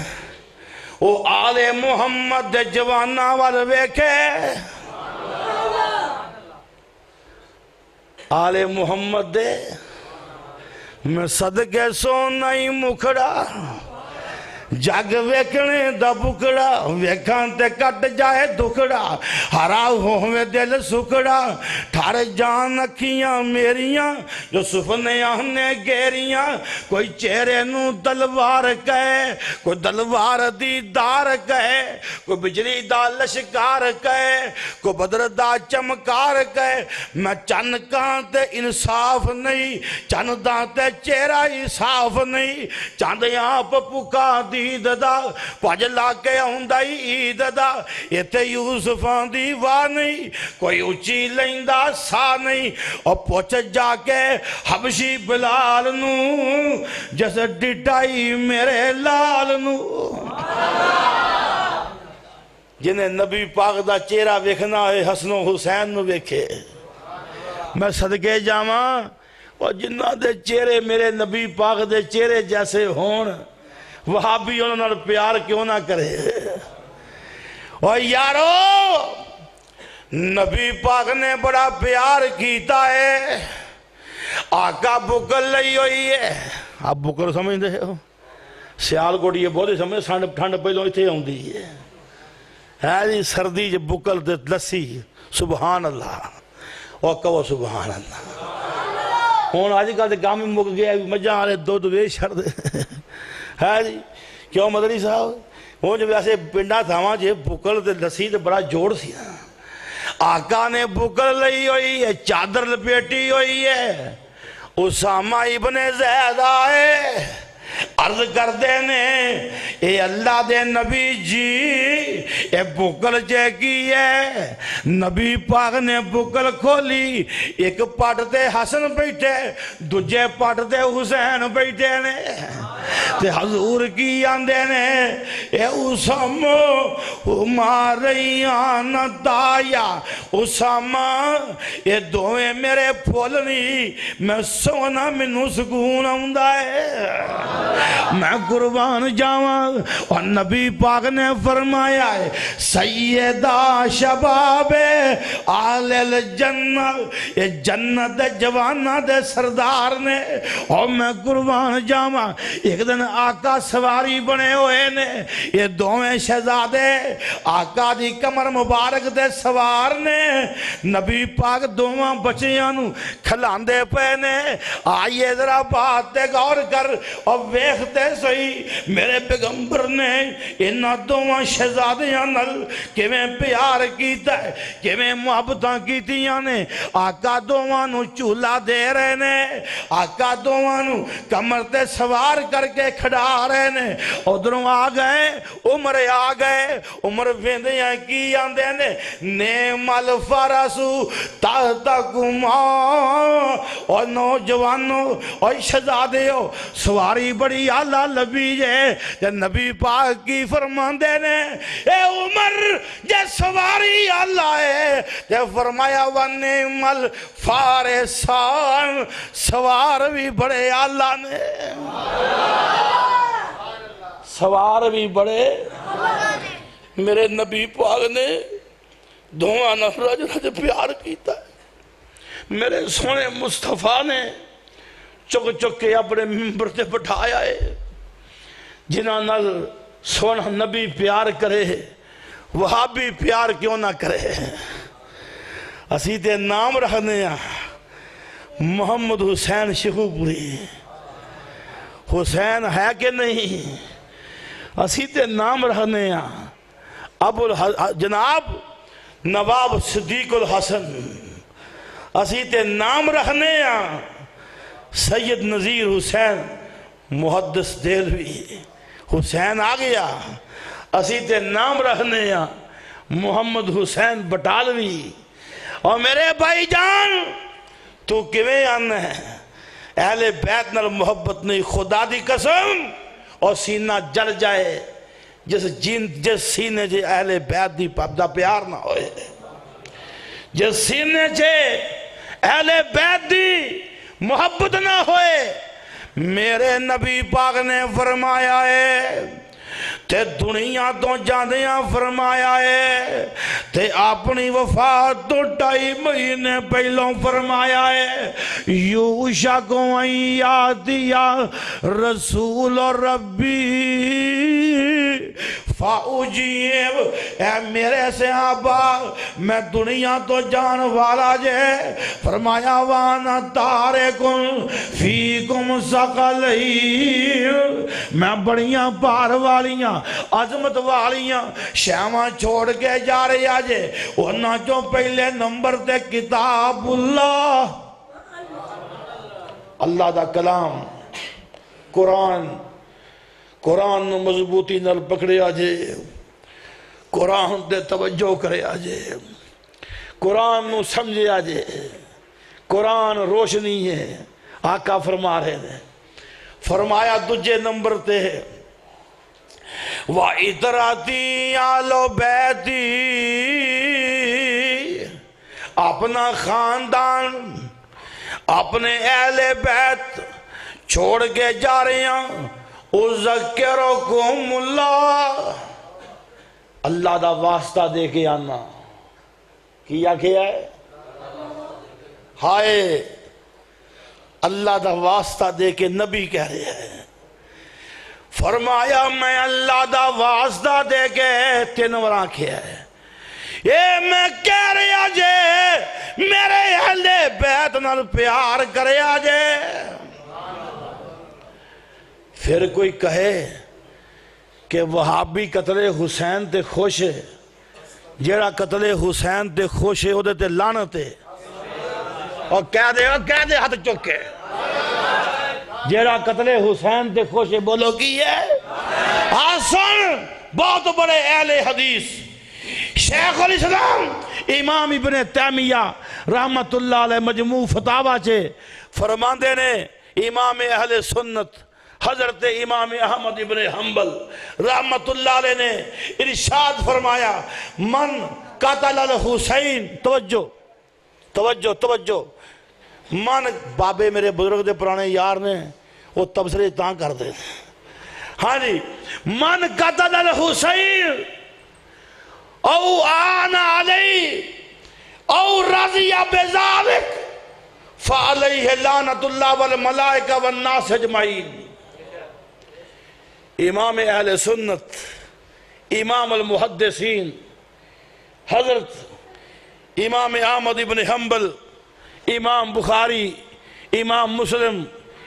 او آل محمد دے جوانا وال ویکھے آل محمد دے میں صدقے سونا ہی مکھڑا جگ ویکھنے دا بکڑا ویکھان تے کٹ جائے دکڑا ہرا ہوئے دل سکڑا ٹھار جان اکھیاں میریاں یوسف نے آنے گیریاں کوئی چہرے نو دلوار کہے کوئی دلوار دی دار کہے کوئی بجلی دا لشکار کہے کوئی بدر دا چمکار کہے میں چن کان تے انصاف نہیں چن دا تے چہرہ ہی صاف نہیں چاند یہاں پکا دی عید دا پاجلا کے ہوندائی عید دا ایتے یوسفان دی واہ نہیں کوئی اچھی لیندہ سا نہیں اور پوچھ جا کے حبشی بلال نو جیسے ڈٹائی میرے لال نو جنہیں نبی پاک دا چہرہ ویکھنا ہے حسن و حسین نو ویکھے میں صدقے جاواں اور جنہ دے چہرے میرے نبی پاک دے چہرے جیسے ہون وہابی انہوں نے پیار کیوں نہ کرے اور یارو نبی پاک نے بڑا پیار کیتا ہے آقا بکل لئی ہوئی ہے آپ بکل سمجھ دے ہو سیال کو یہ بہت ہی سمجھ ٹھنڈ پہلوں اتھے ہوں دی ہے جی سردی جب بکل دے لسی سبحان اللہ اور کہو سبحان اللہ ہون آج کل دے گامی مک گیا مجھا آرے دو وے شرد ہے جی کیوں مدری صاحب وہ جب ایسے پنڈا تھا وہاں جے بکل دے لسی دے بڑا جوڑ سی آقا نے بکل لئی ہوئی ہے چادر لپیٹی ہوئی ہے اسامہ ابن زید آئے عرض کر دینے اے اللہ دے نبی جی اے بکل جے کی ہے نبی پاک نے بکل کھولی ایک پاٹ تے حسن بیٹھے دوجے پاٹ تے حسین بیٹھے نے تے حضور کی آندے نے اے اسامہ ہماریان دایا اسامہ اے دوئے میرے پھولنی میں سونا منو سکون آمدہ ہے میں قربان جاواں اور نبی پاک نے فرمایا ہے سیدہ شباب آل الجنہ یہ جنت جوانہ دے سردار نے اور میں قربان جاواں ایک دن آقا سواری بنے ہوئے نے یہ دوویں شہزادے آقا دی کمر مبارک دے سوار نے نبی پاک دوواں بچیاں کھلاندے پہنے آئیے ذرا بات دے غور کر اور ویختے سہی میرے پیغمبر نے انہاں دوواں شہزادیاں نل کہ میں پیار کیتا ہے کہ میں محبتاں کیتیاں نے آقا دوواں نو چولا دے رہے نے آقا دوواں نو کمر تے سوار کر کے کھڑا رہے نے ادھروں آ گئے عمر ویندیاں کی آندے نے نعم الفرسو تحتکما اور نوجوانوں اور شہزادیوں سواری بڑی آل آلہ نبی جے نبی پاک کی فرمان دینے اے عمر جے سواری اللہ ہے تے فرمایا وَنِعْمَ الْفَارِسَانِ سوار بھی بڑے اللہ نے سوار بھی بڑے میرے نبی پاک نے دھواں نہ رج رج پیار کیتا ہے میرے سونے مصطفیٰ نے چک چک کے اپنے ممبر تے بٹھایا ہے جنہاں نال سونا نبی پیار کرے وہابی پیار کیوں نہ کرے اسی تے نام رکھنے ہیں محمد حسین شیخو پوری حسین ہے کہ نہیں اسی تے نام رکھنے ہیں جناب نواب صدیق الحسن اسی تے نام رکھنے ہیں سید نذیر حسین محدث دہلوی حسین آ گیا اسی تے نام رکھنے ہیں محمد حسین بٹالوی اور میرے بھائی جان تو کیویں آنا ہے اہل بیت نال محبت نہیں خدا دی قسم اور سینہ جل جائے جس سینے جے اہل بیت دی پابدہ پیار نہ ہوئے جس سینے جے اہل بیت دی محبت نہ ہوئے میرے نبی پاک نے فرمایا ہے تے دنیا تو جاندیاں فرمایا ہے تے اپنی وفات تو 2.5 مہینے پہلوں فرمایا ہے یوشک ان یاتیا رسول ربی فاؤجیب اے میرے صحابہ میں دنیا تو جان والا جے فرمایا وانا تارکن فیکم ثقلین میں بڑیاں پار والیاں عظمت والیاں شیواں چھوڑ کے جا رہے آجے انہاں جو پہلے نمبر تے کتاب اللہ اللہ دا کلام قرآن نو مضبوطی نال پکڑے آجے قرآن دے توجہ کرے آجے قرآن نو سمجھے آجے قرآن روشنی ہے آقا فرما رہے ہیں فرمایا دجے نمبر تے وَإِطْرَاتِي آلُ بیتی اپنا خاندان اپنے اہل بیت چھوڑ کے جا رہے ہیں اُذَكِّرُكُمُ اللہ اللہ دا واسطہ دے کے آنا کیا ہے ہائے اللہ دا واسطہ دے کے نبی کہہ رہے ہیں فرمایا میں اللہ دا واسطہ دے کے 3 وراں کیا ہے یہ میں کہہ رہے آجے میرے اہل بیت نال پیار کرے آجے پھر کوئی کہے کہ وہابی قتل حسین تے خوش ہے جیڑا قتل حسین تے خوش ہے او دے تے لعنت ہے اور کہہ دے ہاتھ چک کے جیڑا قتل حسین تے خوش ہے بولو کی ہے حسن بہت بڑے اہل حدیث شیخ الاسلام امام ابن تیمیہ رحمت اللہ علیہ مجموع فتاوہ چے فرماندے نے امام اہل سنت حضرت امام احمد ابن حنبل رحمت اللہ علیہ نے ارشاد فرمایا من قتل الحسین توجہ من بابے میرے بزرگ دے پرانے یار نے وہ تبصرے تاں کر دے ہاں جی من قتل الحسین او آن علی او رضی بذالک فعلیہ لعنت اللہ والملائکہ والناس اجمعین امام اہل سنت امام المحدثین حضرت امام احمد ابن حنبل امام بخاری امام مسلم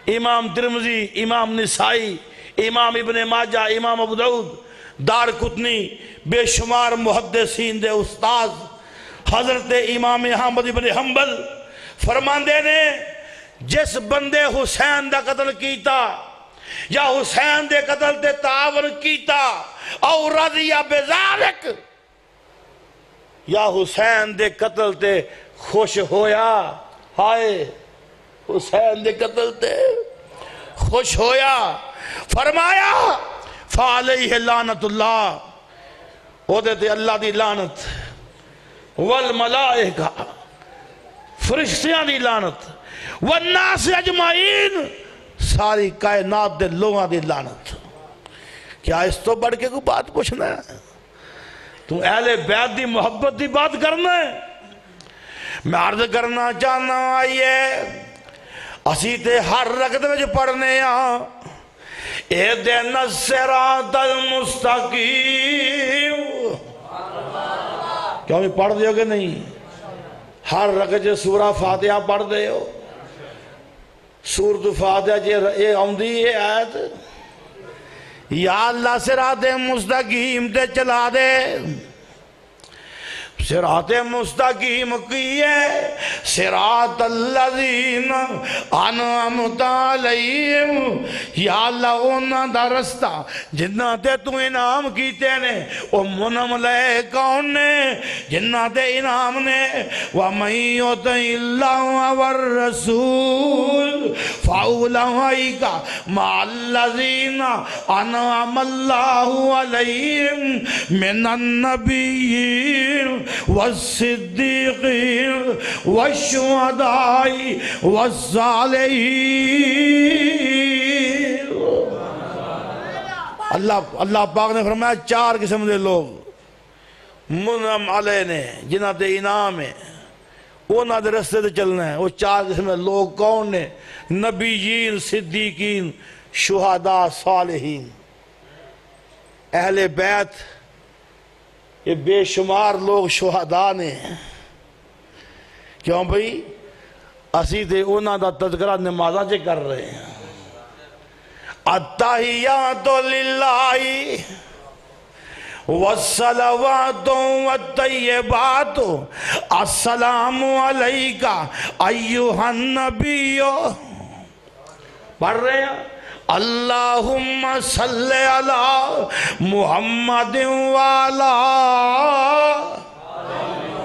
امام ترمذی امام نسائی امام ابن ماجہ امام ابو داؤد دار قطنی بے شمار محدثین دے استاذ حضرت امام احمد ابن حنبل فرماندے نے جس بندے حسین دا قتل کیتا یا حسین دے قتل تے تعاون کیتا او رضی بذالک یا حسین دے قتل تے خوش ہویا ہائے حسین دے قتل تے خوش ہویا فرمایا فعلیہ لعنت اللہ، او دیتے اللہ دی لعنت، والملائکہ فرشتیاں دی لعنت، والناس اجمعین ساری کائنات دے لوگاں دی لعنت۔ کیا اس تو بڑھ کے کوئی بات پوچھنا ہے؟ تو اہل بیت دی محبت دی بات کرنا ہے؟ میں عرض کرنا چاہنا آئیے اسی تے ہر رکعت میں جو پڑھنے اہدنا الصراط المستقیم، کیوں بھی پڑھ دیو گے نہیں؟ ہر رکعت جو سورہ فاتحہ پڑھ دے ہو، سورۃ فاتحہ جی اے آمدی ہے آیت، یا اللہ صراط مستقیم تے چلا دے، صراط مستقیم کیے صراط الذین انعمت علیہم، یا اللہ انہاں دا رستہ جنہاں تے تو انعام کیتے نے، او منعم لے کون نے؟ جنہاں تے انعام نے، وَمَن يُطِعِ اللَّهَ وَالرَّسُولَ فَأُولَئِكَ مَعَ الَّذِينَ أَنْعَمَ اللَّهُ عَلَيْهِم مِّنَ النَّبِيِّينَ والصدیقین والشہداء والصالحین۔ اللہ پاک نے فرمایا چار قسم دے لوگ منعم علیہ نے، جنہاں تے انعام ہے، انہاں دے رستے تے چلنا ہے۔ وہ چار قسم دے لوگ کون نے؟ نبیین، صدیقین، شہداء، صالحین۔ اہل بیت یہ بے شمار لوگ شہداء نے، کیوں بھئی اسی تے انہاں دا تذکرہ نمازاں چے کر رہے ہیں۔ التحیات للہ والصلوات والطیبات السلام علیکہ ایہا النبی، پڑھ رہے ہیں اللہم صلی علی محمد والا،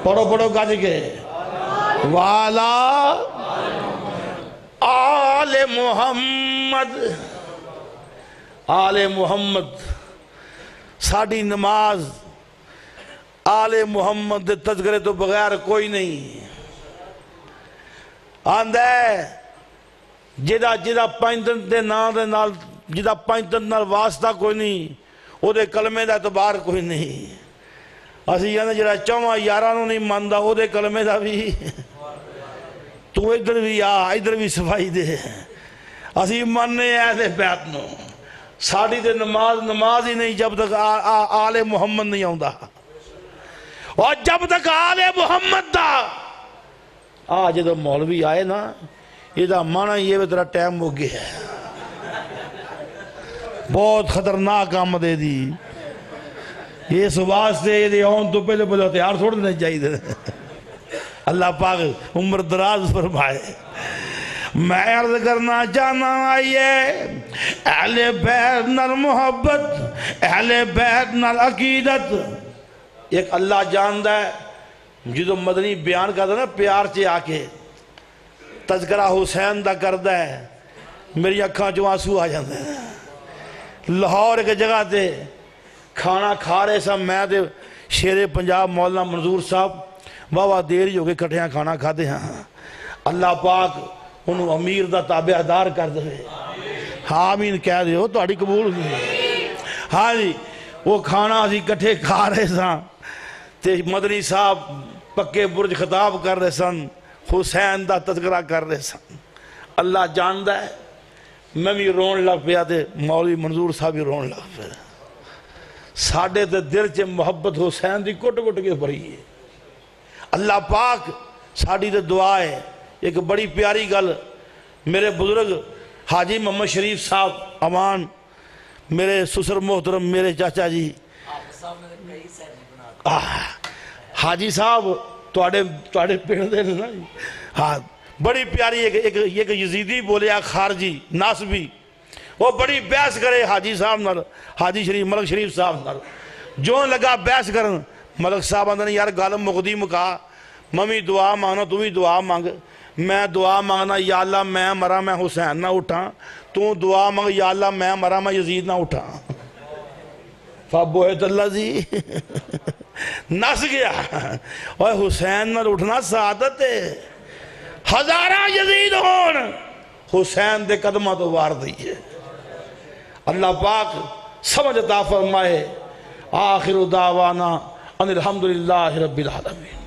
پڑھو گاج کے، والا آل محمد، آل محمد۔ ساڑھی نماز آل محمد دے تذکرے تو بغیر کوئی نہیں۔ آندھے جدہ پینتن دے نام دے نال، جدہ پینتن نال واسطہ کوئی نہیں، او دے کلمے دا اعتبار کوئی نہیں۔ اسی یعنی جدہ چواں یارانوں نہیں ماندہ، او دے کلمے دا بھی تو ادھر بھی ادھر بھی صفائی دے۔ اسی ماننے اہل بیت نو، ساڑھی دے نماز ہی نہیں جب تک آل محمد نہیں آؤندہ، اور جب تک آل محمد دا آج جدہ مولوی آئے نا، یہ دا معنی یہ تیرا ٹائم ہو گیا ہے، بہت خطرناک آمد ہے دی، یہ واسطے یہ آن تو پہلے ہتھیار چھوڑ دینا چاہیے۔ اللہ پاک عمر دراز فرمائے۔ میں عرض کرنا چاہنا آئیے اہل بیت نال محبت، اہل بیت نال عقیدت، ایک اللہ جاندہ ہے جدو مدنی بیان کرتا نا پیار چے آکے تذکرہ حسین دا کردہ ہے، میری اکھاں جو آنسو آ جاندے ہیں۔ لاہور ایک جگہ تے کھانا کھا رہے سا، میں دے شیر پنجاب مولانا منظور صاحب واہ دیر ہی ہو گئے کٹھیاں کھانا کھاتے ہیں۔ اللہ پاک انہوں امیر دا تابع دار کر دے، آمین کہہ دے ہو تو آڑی قبول ہوئی۔ ہاں جی وہ کھانا اسی کٹھے کھا رہے ساں تے مدنی صاحب پکے برج خطاب کر رہے سن، حسین دا تذکرہ کر رہے سن۔ اللہ جاندہ ہے میں بھی رون لگ پیا تے مولوی منظور صاحب بھی رون لگ پیا۔ ساڑھے تے دل چے محبت حسین دی کٹ کٹ کے بھری ہے۔ اللہ پاک ساڑھی تے دعا ہے۔ ایک بڑی پیاری گل میرے بزرگ حاجی محمد شریف صاحب امان، میرے سسر محترم میرے چاچا جی حاجی صاحب توڑے پیڑ دے نا جی، ہاں بڑی پیاری ایک یزیدی بولے خارجی ناسبی، وہ بڑی بحث کرے حاجی صاحب نال، حاجی شریف ملک شریف صاحب نال، جو لگا بحث کرن ملک صاحب آندھنے یار گالم مقدی مکا، ممی دعا مانو تو بھی دعا مانگ، میں دعا مانگنا یا اللہ میں مرا میں حسین نہ اٹھا، تو دعا مانگ یا اللہ میں مرا میں یزید نہ اٹھا۔ فابوہت اللہ جی نس گیا، اور حسین نہ اٹھنا سعادت ہے، ہزاراں یزید ہون حسین دے قدمہ تو وار دیئے۔ اللہ پاک سمجھ عطا فرمائے۔ آخر دعوانا ان الحمدللہ رب العالمین۔